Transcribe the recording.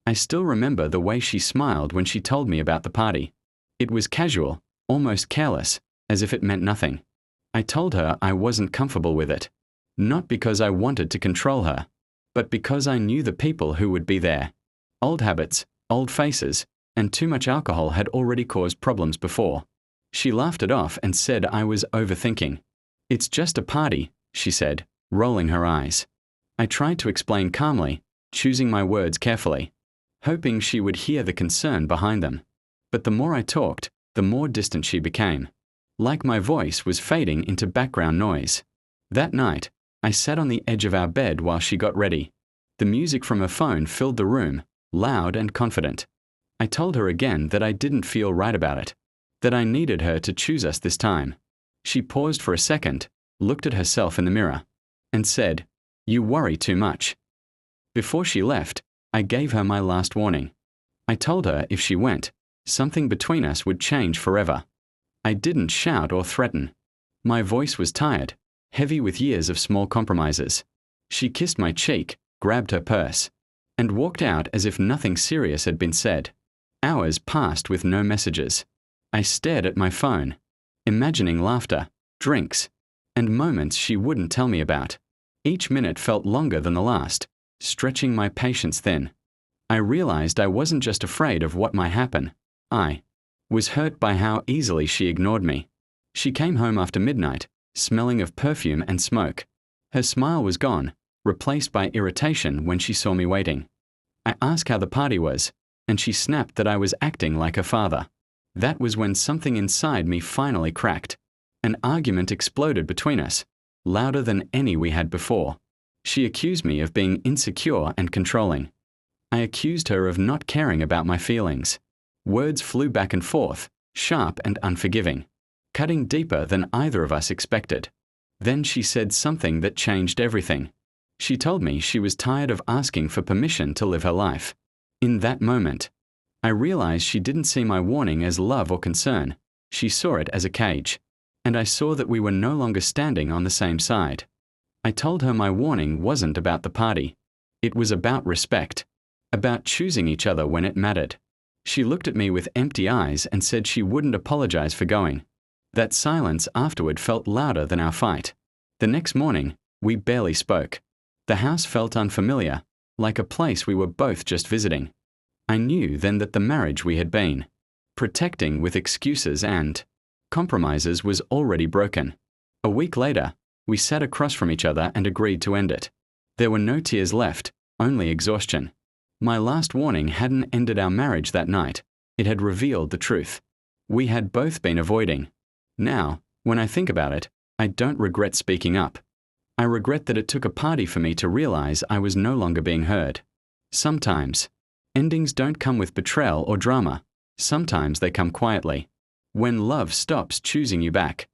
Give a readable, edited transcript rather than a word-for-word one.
I still remember the way she smiled when she told me about the party. It was casual, almost careless, as if it meant nothing. I told her I wasn't comfortable with it. Not because I wanted to control her, but because I knew the people who would be there. Old habits, old faces, and too much alcohol had already caused problems before. She laughed it off and said I was overthinking. "It's just a party," she said, rolling her eyes. I tried to explain calmly, choosing my words carefully, hoping she would hear the concern behind them. But the more I talked, the more distant she became. Like my voice was fading into background noise. That night, I sat on the edge of our bed while she got ready. The music from her phone filled the room, loud and confident. I told her again that I didn't feel right about it, that I needed her to choose us this time. She paused for a second, looked at herself in the mirror, and said, "You worry too much." Before she left, I gave her my last warning. I told her if she went, something between us would change forever. I didn't shout or threaten. My voice was tired, heavy with years of small compromises. She kissed my cheek, grabbed her purse, and walked out as if nothing serious had been said. Hours passed with no messages. I stared at my phone, imagining laughter, drinks, and moments she wouldn't tell me about. Each minute felt longer than the last, stretching my patience thin. I realized I wasn't just afraid of what might happen. I was hurt by how easily she ignored me. She came home after midnight, smelling of perfume and smoke. Her smile was gone, replaced by irritation when she saw me waiting. I asked how the party was, and she snapped that I was acting like her father. That was when something inside me finally cracked. An argument exploded between us, louder than any we had before. She accused me of being insecure and controlling. I accused her of not caring about my feelings. Words flew back and forth, sharp and unforgiving, cutting deeper than either of us expected. Then she said something that changed everything. She told me she was tired of asking for permission to live her life. In that moment, I realized she didn't see my warning as love or concern. She saw it as a cage. And I saw that we were no longer standing on the same side. I told her my warning wasn't about the party. It was about respect, about choosing each other when it mattered. She looked at me with empty eyes and said she wouldn't apologize for going. That silence afterward felt louder than our fight. The next morning, we barely spoke. The house felt unfamiliar, like a place we were both just visiting. I knew then that the marriage we had been protecting with excuses and compromises was already broken. A week later, we sat across from each other and agreed to end it. There were no tears left, only exhaustion. My last warning hadn't ended our marriage that night. It had revealed the truth. We had both been avoiding. Now, when I think about it, I don't regret speaking up. I regret that it took a party for me to realize I was no longer being heard. Sometimes, endings don't come with betrayal or drama. Sometimes they come quietly. When love stops choosing you back.